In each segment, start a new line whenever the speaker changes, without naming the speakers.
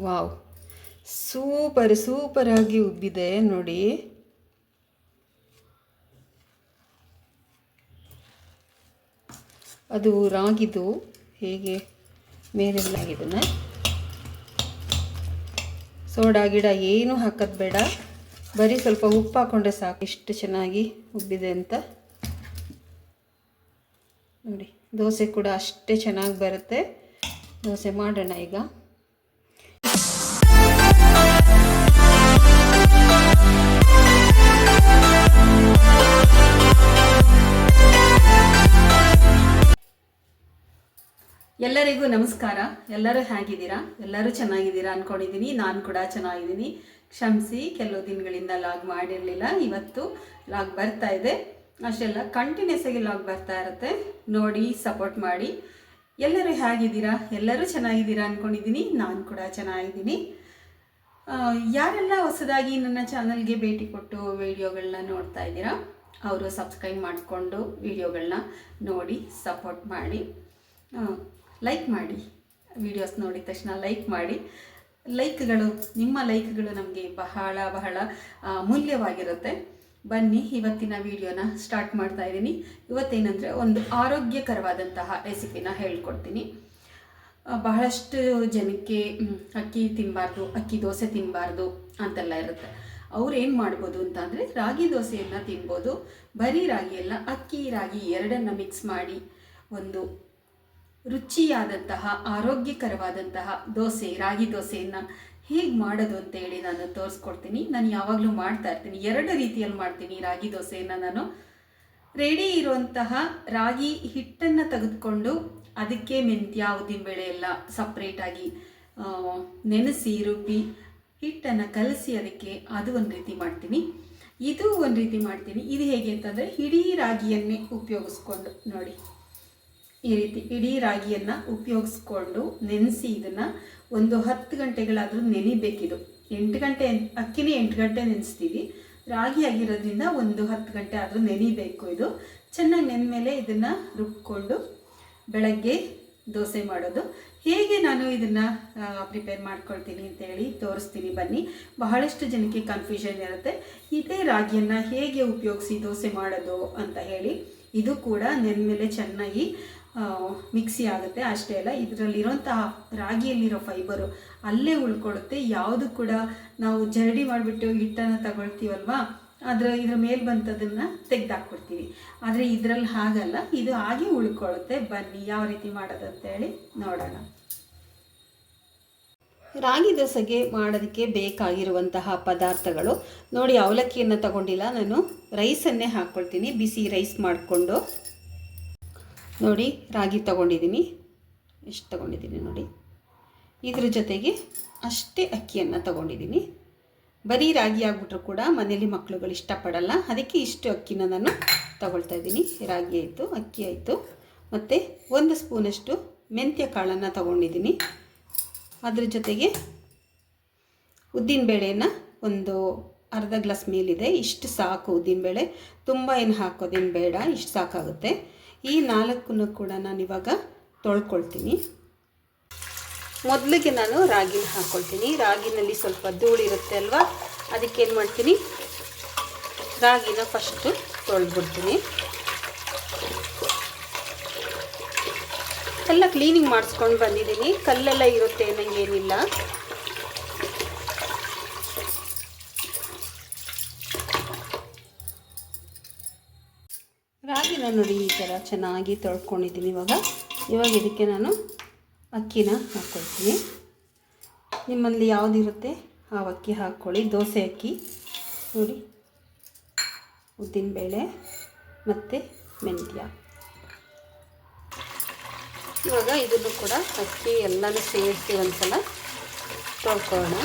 Wow, ಸೂಪರಾಗಿ ಉಬ್ಬಿದೆ ನೋಡಿ. ಅದು ರಾಗಿದು ಹೇಗೆ ಮೇಲೆಲ್ಲ ಇದನ್ನು ಸೋಡಾ ಗಿಡ ಏನೂ ಹಾಕೋದು ಬೇಡ, ಬರೀ ಸ್ವಲ್ಪ ಉಪ್ಪು ಹಾಕ್ಕೊಂಡ್ರೆ ಸಾಕು. ಎಷ್ಟು ಚೆನ್ನಾಗಿ ಉಬ್ಬಿದೆ ಅಂತ ನೋಡಿ. ದೋಸೆ ಕೂಡ ಅಷ್ಟೇ ಚೆನ್ನಾಗಿ ಬರುತ್ತೆ. ದೋಸೆ ಮಾಡೋಣ ಈಗ. ಎಲ್ಲರಿಗೂ ನಮಸ್ಕಾರ. ಎಲ್ಲರೂ ಹೇಗಿದ್ದೀರಾ? ಎಲ್ಲರೂ ಚೆನ್ನಾಗಿದ್ದೀರಾ ಅಂದ್ಕೊಂಡಿದ್ದೀನಿ. ನಾನು ಕೂಡ ಚೆನ್ನಾಗಿದ್ದೀನಿ. ಕ್ಷಮಿಸಿ, ಕೆಲವು ದಿನಗಳಿಂದ ಲಾಗ್ ಮಾಡಿರಲಿಲ್ಲ. ಇವತ್ತು ಲಾಗ್ ಬರ್ತಾ ಇದೆ. ಅಷ್ಟೆಲ್ಲ ಕಂಟಿನ್ಯೂಸ್ ಆಗಿ ಲಾಗ್ ಬರ್ತಾ ಇರುತ್ತೆ. ನೋಡಿ, ಸಪೋರ್ಟ್ ಮಾಡಿ. ಎಲ್ಲರೂ ಹೇಗಿದ್ದೀರಾ? ಎಲ್ಲರೂ ಚೆನ್ನಾಗಿದ್ದೀರಾ ಅಂದ್ಕೊಂಡಿದ್ದೀನಿ. ನಾನು ಕೂಡ ಚೆನ್ನಾಗಿದ್ದೀನಿ. ಯಾರೆಲ್ಲ ಹೊಸದಾಗಿ ನನ್ನ ಚಾನಲ್ಗೆ ಭೇಟಿ ಕೊಟ್ಟು ವಿಡಿಯೋಗಳನ್ನ ನೋಡ್ತಾ ಇದ್ದೀರಾ, ಅವರು ಸಬ್ಸ್ಕ್ರೈಬ್ ಮಾಡಿಕೊಂಡು ವಿಡಿಯೋಗಳನ್ನ ನೋಡಿ ಸಪೋರ್ಟ್ ಮಾಡಿ. ಲೈಕ್ ಮಾಡಿ. ವಿಡಿಯೋಸ್ ನೋಡಿದ ತಕ್ಷಣ ಲೈಕ್ ಮಾಡಿ. ನಿಮ್ಮ ಲೈಕ್ಗಳು ನಮಗೆ ಬಹಳ ಅಮೂಲ್ಯವಾಗಿರುತ್ತೆ. ಬನ್ನಿ, ಇವತ್ತಿನ ವಿಡಿಯೋನ ಸ್ಟಾರ್ಟ್ ಮಾಡ್ತಾ ಇದ್ದೀನಿ. ಇವತ್ತೇನೆಂದರೆ, ಒಂದು ಆರೋಗ್ಯಕರವಾದಂತಹ ರೆಸಿಪಿನ ಹೇಳ್ಕೊಡ್ತೀನಿ. ಬಹಳಷ್ಟು ಜನಕ್ಕೆ ಅಕ್ಕಿ ತಿನ್ನಬಾರ್ದು, ಅಕ್ಕಿ ದೋಸೆ ತಿನ್ನಬಾರ್ದು ಅಂತೆಲ್ಲ ಇರುತ್ತೆ. ಅವ್ರು ಏನು ಮಾಡ್ಬೋದು ಅಂತ ಅಂದರೆ, ರಾಗಿ ದೋಸೆಯನ್ನು ತಿನ್ಬೋದು. ಬರೀ ರಾಗಿ ಅಲ್ಲ, ಅಕ್ಕಿ ರಾಗಿ ಎರಡನ್ನು ಮಿಕ್ಸ್ ಮಾಡಿ ಒಂದು ರುಚಿಯಾದಂತಹ ಆರೋಗ್ಯಕರವಾದಂತಹ ದೋಸೆ, ರಾಗಿ ದೋಸೆಯನ್ನು ಹೇಗೆ ಮಾಡೋದು ಅಂತೇಳಿ ನಾನು ತೋರಿಸ್ಕೊಡ್ತೀನಿ. ನಾನು ಯಾವಾಗಲೂ ಮಾಡ್ತಾ ಇರ್ತೀನಿ, ಎರಡು ರೀತಿಯಲ್ಲಿ ಮಾಡ್ತೀನಿ ರಾಗಿ ದೋಸೆಯನ್ನು. ನಾನು ರೆಡಿ ಇರುವಂತಹ ರಾಗಿ ಹಿಟ್ಟನ್ನು ತೆಗೆದುಕೊಂಡು ಅದಕ್ಕೆ ಮೆಂತ್ಯ, ಉದ್ದಿನಬೇಳೆ ಎಲ್ಲ ಸಪ್ರೇಟಾಗಿ ನೆನೆಸಿ ರುಬ್ಬಿ ಹಿಟ್ಟನ್ನು ಕಲಸಿ ಅದಕ್ಕೆ ಅದು ಒಂದು ರೀತಿ ಮಾಡ್ತೀನಿ. ಇದು ಒಂದು ರೀತಿ ಮಾಡ್ತೀನಿ. ಇದು ಹೇಗೆ ಅಂತಂದರೆ, ಇಡೀ ರಾಗಿಯನ್ನೇ ಉಪಯೋಗಿಸ್ಕೊಂಡು ನೋಡಿ, ಈ ರೀತಿ ಇಡೀ ರಾಗಿಯನ್ನು ಉಪಯೋಗಿಸ್ಕೊಂಡು ನೆನೆಸಿ ಇದನ್ನು ಒಂದು 10 ಗಂಟೆಗಳಾದರೂ ನೆನಿಬೇಕಿದು. 8 ಗಂಟೆ ಅಕ್ಕಿನೇ 8 ಗಂಟೆ ನೆನೆಸ್ತೀವಿ. ರಾಗಿ ಆಗಿರೋದ್ರಿಂದ ಒಂದು 10 ಗಂಟೆ ಆದರೂ ನೆನಿಬೇಕು. ಇದು ಚೆನ್ನಾಗಿ ನೆನೆದ ಮೇಲೆ ಇದನ್ನು ರುಬ್ಕೊಂಡು ಬೆಳಗ್ಗೆ ದೋಸೆ ಮಾಡೋದು. ಹೇಗೆ ನಾನು ಇದನ್ನು ಪ್ರಿಪೇರ್ ಮಾಡ್ಕೊಳ್ತೀನಿ ಅಂತೇಳಿ ತೋರಿಸ್ತೀನಿ. ಬನ್ನಿ. ಬಹಳಷ್ಟು ಜನಕ್ಕೆ ಕನ್ಫ್ಯೂಷನ್ ಇರುತ್ತೆ, ಇದೇ ರಾಗಿಯನ್ನು ಹೇಗೆ ಉಪಯೋಗಿಸಿ ದೋಸೆ ಮಾಡೋದು ಅಂತ ಹೇಳಿ. ಇದು ಕೂಡ ನೆನೆದ ಮೇಲೆ ಚೆನ್ನಾಗಿ ಮಿಕ್ಸಿ ಆಗುತ್ತೆ. ಅಷ್ಟೇ ಅಲ್ಲ, ಇದರಲ್ಲಿರೋಂತಹ ರಾಗಿಯಲ್ಲಿರೋ ಫೈಬರು ಅಲ್ಲೇ ಉಳ್ಕೊಳ್ಳುತ್ತೆ. ಯಾವುದು ಕೂಡ ನಾವು ಜರಡಿ ಮಾಡಿಬಿಟ್ಟು ಹಿಟ್ಟನ್ನು ತಗೊಳ್ತೀವಲ್ವ, ಇದ್ರ ಮೇಲೆ ಬಂತದನ್ನು ತೆಗೆದಾಕ್ಬಿಡ್ತೀವಿ. ಆದರೆ ಇದರಲ್ಲಿ ಹಾಗಲ್ಲ, ಇದು ಹಾಗೆ ಉಳ್ಕೊಳ್ಳುತ್ತೆ. ಬನ್ನಿ, ಯಾವ ರೀತಿ ಮಾಡೋದು ಅಂತೇಳಿ ನೋಡೋಣ. ರಾಗಿ ದೋಸೆಗೆ ಮಾಡೋದಕ್ಕೆ ಬೇಕಾಗಿರುವಂತಹ ಪದಾರ್ಥಗಳು ನೋಡಿ. ಅವಲಕ್ಕಿಯನ್ನು ತಗೊಂಡಿಲ್ಲ ನಾನು, ರೈಸನ್ನೇ ಹಾಕ್ಕೊಳ್ತೀನಿ. ಬಿಸಿ ರೈಸ್ ಮಾಡಿಕೊಂಡು ನೋಡಿ, ರಾಗಿ ತಗೊಂಡಿದ್ದೀನಿ. ಎಷ್ಟು ತಗೊಂಡಿದ್ದೀನಿ ನೋಡಿ. ಇದ್ರ ಜೊತೆಗೆ ಅಷ್ಟೇ ಅಕ್ಕಿಯನ್ನು ತಗೊಂಡಿದ್ದೀನಿ. ಬರೀ ರಾಗಿ ಆಗಿಬಿಟ್ರೂ ಕೂಡ ಮನೇಲಿ ಮಕ್ಕಳುಗಳು ಇಷ್ಟಪಡಲ್ಲ, ಅದಕ್ಕೆ ಇಷ್ಟು ಅಕ್ಕಿನ ನಾನು ತಗೊಳ್ತಾ ಇದ್ದೀನಿ. ರಾಗಿ ಆಯಿತು, ಅಕ್ಕಿ ಆಯಿತು, ಮತ್ತು 1 ಸ್ಪೂನಷ್ಟು ಮೆಂತ್ಯ ಕಾಳನ್ನು ತಗೊಂಡಿದ್ದೀನಿ. ಅದ್ರ ಜೊತೆಗೆ ಉದ್ದಿನಬೇಳೆಯನ್ನು ಒಂದು ಅರ್ಧ ಗ್ಲಾಸ್ ಮೇಲಿದೆ. ಇಷ್ಟು ಸಾಕು ಉದ್ದಿನಬೇಳೆ, ತುಂಬ ಏನು ಹಾಕೋದೇನು ಬೇಡ, ಇಷ್ಟು ಸಾಕಾಗುತ್ತೆ. ಈ 4 ಕೂಡ ನಾನು ಇವಾಗ ತೊಳ್ಕೊಳ್ತೀನಿ. ಮೊದಲಿಗೆ ನಾನು ರಾಗಿನ ಹಾಕ್ಕೊಳ್ತೀನಿ. ರಾಗಿನಲ್ಲಿ ಸ್ವಲ್ಪ ಧೂಳಿರುತ್ತೆ ಅಲ್ವಾ, ಅದಕ್ಕೇನು ಮಾಡ್ತೀನಿ, ರಾಗಿನ ಫಸ್ಟು ತೊಳೆದ್ಬಿಡ್ತೀನಿ. ಎಲ್ಲ ಕ್ಲೀನಿಂಗ್ ಮಾಡಿಸ್ಕೊಂಡು ಬಂದಿದ್ದೀನಿ. ಕಲ್ಲೆಲ್ಲ ಇರುತ್ತೆ ನನಗೇನಿಲ್ಲ. ರಾಗಿನ ನೋಡಿ ಈ ಥರ ಚೆನ್ನಾಗಿ ತೊಳ್ಕೊಂಡಿದ್ದೀನಿ. ಇವಾಗ ಇದಕ್ಕೆ ನಾನು ಅಕ್ಕಿನ ಹಾಕ್ಕೊಳ್ತೀನಿ. ನಿಮ್ಮಲ್ಲಿ ಯಾವುದಿರುತ್ತೆ ಆ ಅಕ್ಕಿ ಹಾಕ್ಕೊಳ್ಳಿ. ದೋಸೆ ಅಕ್ಕಿ ನೋಡಿ, ಉದ್ದಿನಬೇಳೆ ಮತ್ತು ಮೆಂತ್ಯ. ಇವಾಗ ಇದನ್ನು ಕೂಡ ಅಕ್ಕಿ ಎಲ್ಲನೂ ಸೇರಿಸಿ ಒಂದ್ಸಲ ತೊಳ್ಕೊಳ್ಳೋಣ.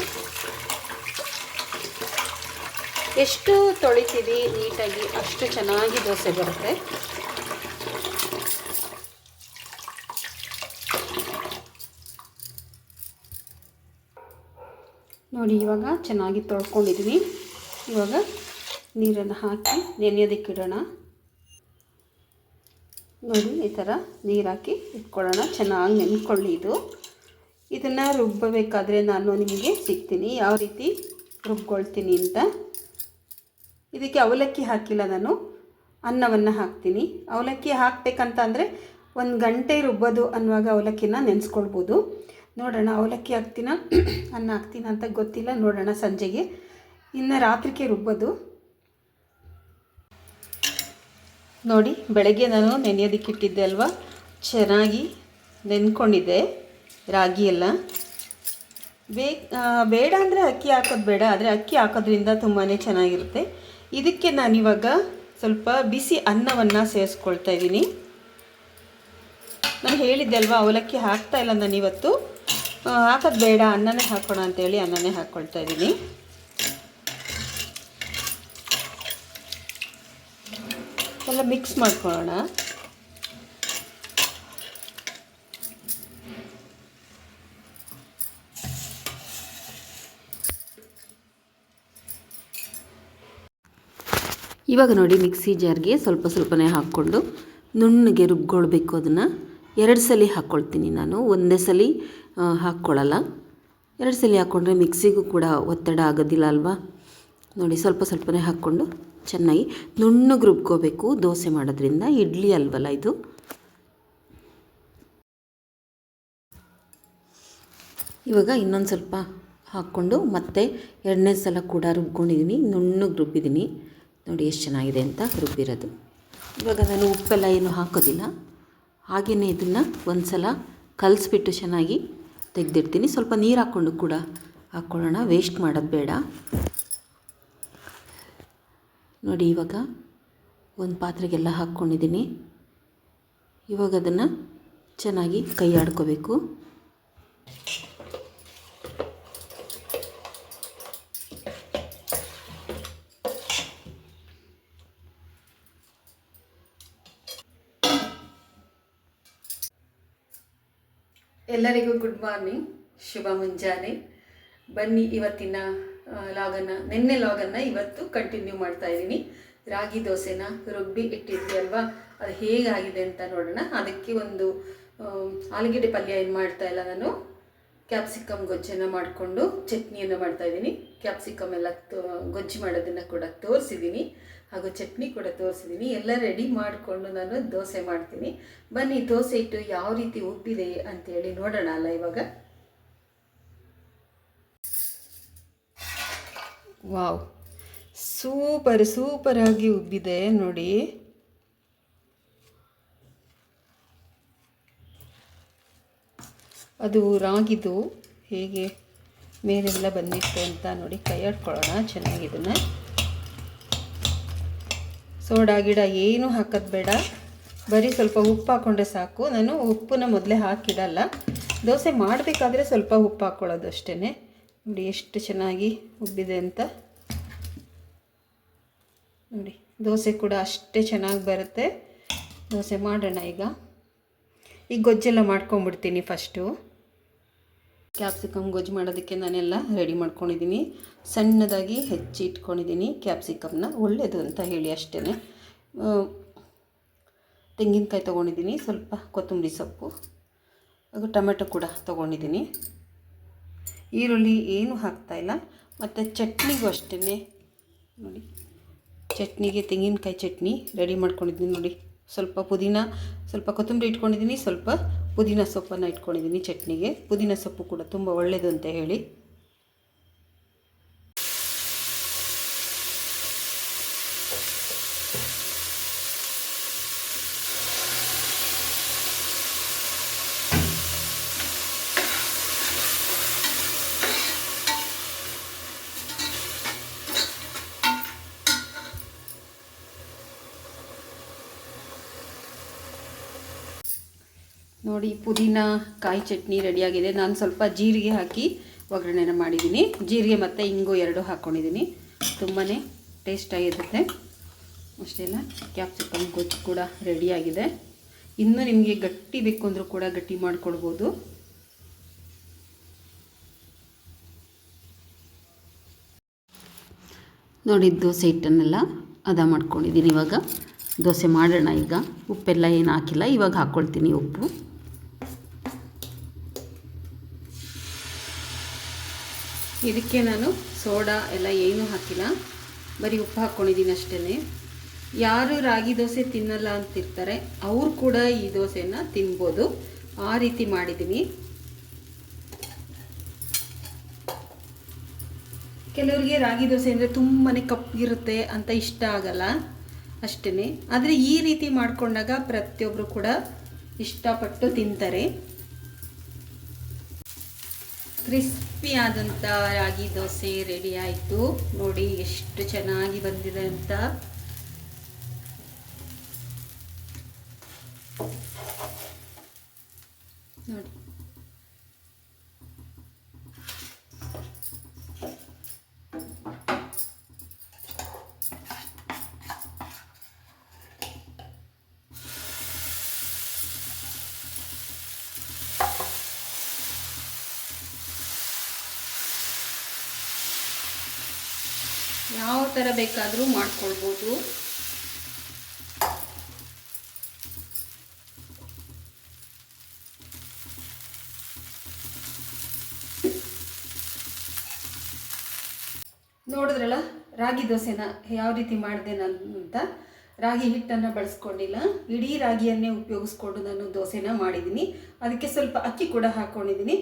ಎಷ್ಟು ತೊಳಿತೀವಿ ನೀಟಾಗಿ ಅಷ್ಟು ಚೆನ್ನಾಗಿ ದೋಸೆ ಬರುತ್ತೆ. ನೋಡಿ, ಇವಾಗ ಚೆನ್ನಾಗಿ ತೊಳ್ಕೊಂಡಿದ್ದೀನಿ. ಇವಾಗ ನೀರನ್ನು ಹಾಕಿ ನೆನೆಯೋದಕ್ಕಿಡೋಣ. ನೋಡಿ, ಈ ಥರ ನೀರು ಹಾಕಿ ಇಟ್ಕೊಳ್ಳೋಣ. ಚೆನ್ನಾಗಿ ನೆನ್ಕೊಳ್ಳಿ. ಇದು ಇದನ್ನು ರುಬ್ಬಬೇಕಾದ್ರೆ ನಾನು ನಿಮಗೆ ಸಿಗ್ತೀನಿ ಯಾವ ರೀತಿ ರುಬ್ಕೊಳ್ತೀನಿ ಅಂತ. ಇದಕ್ಕೆ ಅವಲಕ್ಕಿ ಹಾಕಿಲ್ಲ, ನಾನು ಅನ್ನವನ್ನು ಹಾಕ್ತೀನಿ. ಅವಲಕ್ಕಿ ಹಾಕಬೇಕಂತ ಅಂದರೆ 1 ಗಂಟೆ ರುಬ್ಬೋದು ಅನ್ನುವಾಗ ಅವಲಕ್ಕಿನ ನೆನೆಸ್ಕೊಳ್ಬೋದು. ನೋಡೋಣ ಅವಲಕ್ಕಿ ಹಾಕ್ತೀನ ಅನ್ನ ಹಾಕ್ತೀನ ಅಂತ ಗೊತ್ತಿಲ್ಲ, ನೋಡೋಣ ಸಂಜೆಗೆ. ಇನ್ನು ರಾತ್ರಿಗೆ ರುಬ್ಬೋದು. ನೋಡಿ, ಬೆಳಗ್ಗೆ ನಾನು ನೆನೆಯೋದಕ್ಕಿಟ್ಟಿದ್ದೆ ಅಲ್ವಾ, ಚೆನ್ನಾಗಿ ನೆನ್ಕೊಂಡಿದ್ದೆ ರಾಗಿ ಎಲ್ಲ. ಬೇಡ ಅಂದರೆ ಅಕ್ಕಿ ಹಾಕೋದು ಬೇಡ, ಆದರೆ ಅಕ್ಕಿ ಹಾಕೋದ್ರಿಂದ ತುಂಬಾ ಚೆನ್ನಾಗಿರುತ್ತೆ. ಇದಕ್ಕೆ ನಾನಿವಾಗ ಸ್ವಲ್ಪ ಬಿಸಿ ಅನ್ನವನ್ನು ಸೇರಿಸ್ಕೊಳ್ತಾ ಇದ್ದೀನಿ. ನಾನು ಹೇಳಿದ್ದೆ ಅಲ್ವಾ ಅವಲಕ್ಕಿ ಹಾಕ್ತಾಯಿಲ್ಲ ನಾನಿವತ್ತು, ಹಾಕೋದು ಬೇಡ ಅನ್ನನೇ ಹಾಕೋಣ ಅಂತೇಳಿ ಅನ್ನನೇ ಹಾಕ್ಕೊಳ್ತಾ ಇದ್ದೀನಿ. ಎಲ್ಲ ಮಿಕ್ಸ್ ಮಾಡ್ಕೊಳ್ಳೋಣ. ಇವಾಗ ನೋಡಿ, ಮಿಕ್ಸಿ ಜಾರ್ಗೆ ಸ್ವಲ್ಪ ಸ್ವಲ್ಪನೇ ಹಾಕ್ಕೊಂಡು ನುಣ್ಣಗೆ ರುಬ್ಕೊಳ್ಬೇಕು. ಅದನ್ನು 2 ಸಲ ಹಾಕ್ಕೊಳ್ತೀನಿ ನಾನು, ಒಂದೇ ಸಲ ಹಾಕ್ಕೊಳ್ಳಲ್ಲ. 2 ಸಲ ಹಾಕ್ಕೊಂಡ್ರೆ ಮಿಕ್ಸಿಗೂ ಕೂಡ ಒತ್ತಡ ಆಗೋದಿಲ್ಲ ಅಲ್ವಾ. ನೋಡಿ, ಸ್ವಲ್ಪ ಸ್ವಲ್ಪನೇ ಹಾಕ್ಕೊಂಡು ಚೆನ್ನಾಗಿ ನುಣ್ಣಗೆ ರುಬ್ಕೋಬೇಕು. ದೋಸೆ ಮಾಡೋದ್ರಿಂದ, ಇಡ್ಲಿ ಅಲ್ವಲ್ಲ ಇದು. ಇವಾಗ ಇನ್ನೊಂದು ಸ್ವಲ್ಪ ಹಾಕ್ಕೊಂಡು ಮತ್ತೆ 2ನೇ ಸಲ ಕೂಡ ರುಬ್ಕೊಂಡಿದ್ದೀನಿ, ನುಣ್ಣಗೆ ರುಬ್ಬಿದ್ದೀನಿ. ನೋಡಿ ಎಷ್ಟು ಚೆನ್ನಾಗಿದೆ ಅಂತ ರುಬ್ಬಿರೋದು. ಇವಾಗ ನಾನು ಉಪ್ಪೆಲ್ಲ ಏನು ಹಾಕೋದಿಲ್ಲ, ಹಾಗೆಯೇ ಇದನ್ನು ಒಂದು ಸಲ ಕಲಿಸ್ಬಿಟ್ಟು ಚೆನ್ನಾಗಿ ತೆಗೆದಿಡ್ತೀನಿ. ಸ್ವಲ್ಪ ನೀರು ಹಾಕ್ಕೊಂಡು ಕೂಡ ಹಾಕ್ಕೊಳ್ಳೋಣ, ವೇಸ್ಟ್ ಮಾಡೋದು ಬೇಡ. ನೋಡಿ, ಇವಾಗ ಒಂದು ಪಾತ್ರೆಗೆಲ್ಲ ಹಾಕ್ಕೊಂಡಿದ್ದೀನಿ. ಇವಾಗ ಅದನ್ನು ಚೆನ್ನಾಗಿ ಕೈ ಆಡ್ಕೋಬೇಕು. ಎಲ್ಲರಿಗೂ ಗುಡ್ ಮಾರ್ನಿಂಗ್, ಶುಭ ಮುಂಜಾನೆ. ಬನ್ನಿ ಇವತ್ತಿನ ಲಾಗನ್ನು, ನಿನ್ನೆ ಲಾಗನ್ನು ಇವತ್ತು ಕಂಟಿನ್ಯೂ ಮಾಡ್ತಾ ಇದ್ದೀನಿ. ರಾಗಿ ದೋಸೆನ ರುಬ್ಬಿ ಇಟ್ಟಿದ್ವಿ ಅಲ್ವಾ, ಅದು ಹೇಗಾಗಿದೆ ಅಂತ ನೋಡೋಣ. ಅದಕ್ಕೆ ಒಂದು ಆಲೂಗೆಡ್ಡೆ ಪಲ್ಯ ಏನು ಮಾಡ್ತಾ ಇಲ್ಲ ನಾನು, ಕ್ಯಾಪ್ಸಿಕಮ್ ಗೊಜ್ಜನ್ನು ಮಾಡಿಕೊಂಡು ಚಟ್ನಿಯನ್ನು ಮಾಡ್ತಾಯಿದ್ದೀನಿ. ಕ್ಯಾಪ್ಸಿಕಮ್ ಎಲ್ಲ ಗೊಜ್ಜು ಮಾಡೋದನ್ನು ಕೂಡ ತೋರಿಸಿದ್ದೀನಿ, ಹಾಗೂ ಚಟ್ನಿ ಕೂಡ ತೋರಿಸಿದ್ದೀನಿ. ಎಲ್ಲ ರೆಡಿ ಮಾಡಿಕೊಂಡು ನಾನು ದೋಸೆ ಮಾಡ್ತೀನಿ. ಬನ್ನಿ ದೋಸೆ ಇಟ್ಟು ಯಾವ ರೀತಿ ಉಬ್ಬಿದೆ ಅಂತೇಳಿ ನೋಡೋಣ ಅಲ್ಲ. ಇವಾಗ ವಾವ್, ಸೂಪರಾಗಿ ಉಬ್ಬಿದೆ ನೋಡಿ. ಅದು ರಾಗಿದು ಹೇಗೆ ಮೇಲೆಲ್ಲ ಬಂದಿತ್ತು ಅಂತ ನೋಡಿ, ಕೈ ಆಡ್ಕೊಳ್ಳೋಣ ಚೆನ್ನಾಗಿ. ಇದನ್ನು ಸೋಡಾ ಗಿಡ ಏನೂ ಹಾಕೋದು ಬೇಡ, ಬರೀ ಸ್ವಲ್ಪ ಉಪ್ಪು ಹಾಕ್ಕೊಂಡ್ರೆ ಸಾಕು. ನಾನು ಉಪ್ಪನ್ನ ಮೊದಲೇ ಹಾಕಿಡಲ್ಲ, ದೋಸೆ ಮಾಡಬೇಕಾದ್ರೆ ಸ್ವಲ್ಪ ಉಪ್ಪು ಹಾಕ್ಕೊಳ್ಳೋದು ಅಷ್ಟೇ. ನೋಡಿ ಎಷ್ಟು ಚೆನ್ನಾಗಿ ಉಬ್ಬಿದೆ ಅಂತ ನೋಡಿ. ದೋಸೆ ಕೂಡ ಅಷ್ಟೇ ಚೆನ್ನಾಗಿ ಬರುತ್ತೆ. ದೋಸೆ ಮಾಡೋಣ ಈಗ ಗೊಜ್ಜೆಲ್ಲ ಮಾಡ್ಕೊಂಬಿಡ್ತೀನಿ. ಫಸ್ಟು ಕ್ಯಾಪ್ಸಿಕಮ್ ಗೊಜ್ಜು ಮಾಡೋದಕ್ಕೆ ನಾನೆಲ್ಲ ರೆಡಿ ಮಾಡ್ಕೊಂಡಿದ್ದೀನಿ. ಸಣ್ಣದಾಗಿ ಹೆಚ್ಚಿ ಇಟ್ಕೊಂಡಿದ್ದೀನಿ ಕ್ಯಾಪ್ಸಿಕಮ್ನ, ಒಳ್ಳೆಯದು ಅಂತ ಹೇಳಿ ಅಷ್ಟೇ. ತೆಂಗಿನಕಾಯಿ ತೊಗೊಂಡಿದ್ದೀನಿ, ಸ್ವಲ್ಪ ಕೊತ್ತಂಬರಿ ಸೊಪ್ಪು, ಹಾಗೂ ಟೊಮೆಟೊ ಕೂಡ ತೊಗೊಂಡಿದ್ದೀನಿ. ಈರುಳ್ಳಿ ಏನು ಹಾಕ್ತಾಯಿಲ್ಲ. ಮತ್ತು ಚಟ್ನಿಗೂ ಅಷ್ಟೇ ನೋಡಿ, ಚಟ್ನಿಗೆ ತೆಂಗಿನಕಾಯಿ ಚಟ್ನಿ ರೆಡಿ ಮಾಡ್ಕೊಂಡಿದ್ದೀನಿ ನೋಡಿ. ಸ್ವಲ್ಪ ಪುದೀನ, ಸ್ವಲ್ಪ ಕೊತ್ತಂಬರಿ ಇಟ್ಕೊಂಡಿದ್ದೀನಿ, ಸ್ವಲ್ಪ ಪುದೀನ ಸೊಪ್ಪನ್ನು ಇಟ್ಕೊಂಡಿದ್ದೀನಿ ಚಟ್ನಿಗೆ. ಪುದೀನ ಸೊಪ್ಪು ಕೂಡ ತುಂಬ ಒಳ್ಳೆಯದು ಅಂತ ಹೇಳಿ. ನೋಡಿ, ಪುದೀನ ಕಾಯಿ ಚಟ್ನಿ ರೆಡಿಯಾಗಿದೆ. ನಾನು ಸ್ವಲ್ಪ ಜೀರಿಗೆ ಹಾಕಿ ಒಗ್ಗರಣೆನ ಮಾಡಿದ್ದೀನಿ. ಜೀರಿಗೆ ಮತ್ತು ಇಂಗು 2 ಹಾಕ್ಕೊಂಡಿದ್ದೀನಿ. ತುಂಬಾ ಟೇಸ್ಟಾಗಿರುತ್ತೆ. ಅಷ್ಟೆಲ್ಲ ಕ್ಯಾಪ್ಸಿಕಮ್ ಗೊಜ್ಜು ಕೂಡ ರೆಡಿಯಾಗಿದೆ. ಇನ್ನೂ ನಿಮಗೆ ಗಟ್ಟಿ ಬೇಕು ಅಂದರೂ ಕೂಡ ಗಟ್ಟಿ ಮಾಡಿಕೊಡ್ಬೋದು. ನೋಡಿ, ದೋಸೆ ಹಿಟ್ಟನ್ನೆಲ್ಲ ಹದ ಮಾಡ್ಕೊಂಡಿದ್ದೀನಿ. ಇವಾಗ ದೋಸೆ ಮಾಡೋಣ. ಈಗ ಉಪ್ಪೆಲ್ಲ ಏನು ಹಾಕಿಲ್ಲ, ಇವಾಗ ಹಾಕ್ಕೊಳ್ತೀನಿ ಉಪ್ಪು. ಇದಕ್ಕೆ ನಾನು ಸೋಡಾ ಎಲ್ಲ ಏನೂ ಹಾಕಿಲ್ಲ, ಬರೀ ಉಪ್ಪು ಹಾಕ್ಕೊಂಡಿದ್ದೀನಿ ಅಷ್ಟೇ. ಯಾರು ರಾಗಿ ದೋಸೆ ತಿನ್ನಲ್ಲ ಅಂತಿರ್ತಾರೆ ಅವರು ಕೂಡ ಈ ದೋಸೆನ ತಿನ್ಬೋದು, ಆ ರೀತಿ ಮಾಡಿದ್ದೀನಿ. ಕೆಲವರಿಗೆ ರಾಗಿ ದೋಸೆ ಅಂದರೆ ತುಂಬಾ ಕಪ್ಪಿರುತ್ತೆ ಅಂತ ಇಷ್ಟ ಆಗಲ್ಲ ಅಷ್ಟೇ. ಆದರೆ ಈ ರೀತಿ ಮಾಡಿಕೊಂಡಾಗ ಪ್ರತಿಯೊಬ್ಬರು ಕೂಡ ಇಷ್ಟಪಟ್ಟು ತಿಂತಾರೆ. ಕ್ರಿಸ್ಪಿ ಆದಂಥ ರಾಗಿ ದೋಸೆ ರೆಡಿ ಆಯಿತು. ನೋಡಿ ಎಷ್ಟು ಚೆನ್ನಾಗಿ ಬಂದಿದೆ ಅಂತ. ನೋಡಿ ಯಾವ ಥರ ಬೇಕಾದರೂ ಮಾಡ್ಕೊಳ್ಬೋದು. ನೋಡಿದ್ರಲ್ಲ ರಾಗಿ ದೋಸೆನ ಯಾವ ರೀತಿ ಮಾಡಿದೆ ನಾನು ಅಂತ. ರಾಗಿ ಹಿಟ್ಟನ್ನು ಬಳಸ್ಕೊಂಡಿಲ್ಲ, ಇಡೀ ರಾಗಿಯನ್ನೇ ಉಪಯೋಗಿಸ್ಕೊಂಡು ನಾನು ದೋಸೆನ ಮಾಡಿದ್ದೀನಿ. ಅದಕ್ಕೆ ಸ್ವಲ್ಪ ಅಕ್ಕಿ ಕೂಡ ಹಾಕ್ಕೊಂಡಿದ್ದೀನಿ.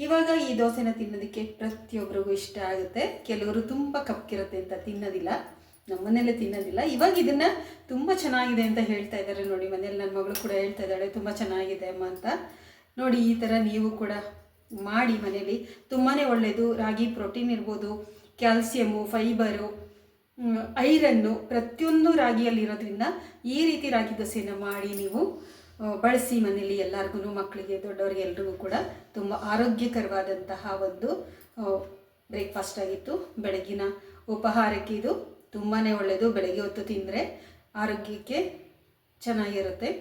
ಇವಾಗ ಈ ದೋಸೆನ ತಿನ್ನೋದಕ್ಕೆ ಪ್ರತಿಯೊಬ್ಬರಿಗೂ ಇಷ್ಟ ಆಗುತ್ತೆ. ಕೆಲವರು ತುಂಬ ಕಪ್ಪಿರುತ್ತೆ ಅಂತ ತಿನ್ನೋದಿಲ್ಲ, ನಮ್ಮನೇಲೆ ತಿನ್ನೋದಿಲ್ಲ. ಇವಾಗ ಇದನ್ನು ತುಂಬ ಚೆನ್ನಾಗಿದೆ ಅಂತ ಹೇಳ್ತಾ ಇದ್ದಾರೆ. ನೋಡಿ ಮನೇಲಿ ನನ್ನ ಮಗಳು ಕೂಡ ಹೇಳ್ತಾ ಇದ್ದಾಳೆ ತುಂಬ ಚೆನ್ನಾಗಿದೆ ಅಮ್ಮ ಅಂತ. ನೋಡಿ ಈ ಥರ ನೀವು ಕೂಡ ಮಾಡಿ ಮನೇಲಿ, ತುಂಬಾ ಒಳ್ಳೆಯದು. ರಾಗಿ ಪ್ರೋಟೀನ್ ಇರ್ಬೋದು, ಕ್ಯಾಲ್ಸಿಯಮು, ಫೈಬರು, ಐರನ್ನು ಪ್ರತಿಯೊಂದು ರಾಗಿಯಲ್ಲಿರೋದ್ರಿಂದ ಈ ರೀತಿ ರಾಗಿ ದೋಸೆಯನ್ನು ಮಾಡಿ ನೀವು ಬಳಸಿ ಮನೆಯಲ್ಲಿ ಎಲ್ಲರಿಗೂ, ಮಕ್ಕಳಿಗೆ, ದೊಡ್ಡವರಿಗೆ ಎಲ್ರಿಗೂ ಕೂಡ ತುಂಬ ಆರೋಗ್ಯಕರವಾದಂತಹ ಒಂದು ಬ್ರೇಕ್ಫಾಸ್ಟ್ ಆಗಿತ್ತು. ಬೆಳಗಿನ ಉಪಹಾರಕ್ಕೆ ಇದು ತುಂಬಾ ಒಳ್ಳೆಯದು. ಬೆಳಗ್ಗೆ ಹೊತ್ತು ತಿಂದರೆ ಆರೋಗ್ಯಕ್ಕೆ ಚೆನ್ನಾಗಿರುತ್ತೆ.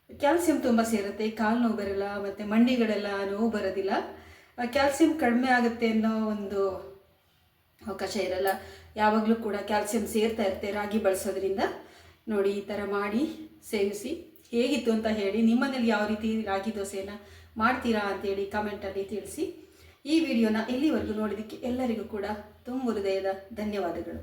ಕ್ಯಾಲ್ಸಿಯಂ ತುಂಬ ಸೇರುತ್ತೆ, ಕಾಲು ನೋವು ಬರಲ್ಲ, ಮತ್ತು ಮಂಡಿಗಳೆಲ್ಲ ನೋವು ಬರೋದಿಲ್ಲ. ಕ್ಯಾಲ್ಸಿಯಂ ಕಡಿಮೆ ಆಗುತ್ತೆ ಅನ್ನೋ ಒಂದು ಅವಕಾಶ ಇರಲ್ಲ. ಯಾವಾಗಲೂ ಕೂಡ ಕ್ಯಾಲ್ಸಿಯಂ ಸೇರ್ತಾ ಇರುತ್ತೆ ರಾಗಿ ಬಳಸೋದ್ರಿಂದ. ನೋಡಿ ಈ ಥರ ಮಾಡಿ ಸೇವಿಸಿ. ಹೇಗಿತ್ತು ಅಂತ ಹೇಳಿ, ನಿಮ್ಮನೇಲಿ ಯಾವ ರೀತಿ ರಾಗಿ ದೋಸೆಯನ್ನು ಮಾಡ್ತೀರಾ ಅಂತೇಳಿ ಕಮೆಂಟಲ್ಲಿ ತಿಳಿಸಿ. ಈ ವಿಡಿಯೋನ ಇಲ್ಲಿವರೆಗೂ ನೋಡಿದ್ದಕ್ಕೆ ಎಲ್ಲರಿಗೂ ಕೂಡ ತುಂಬ ಹೃದಯದ ಧನ್ಯವಾದಗಳು.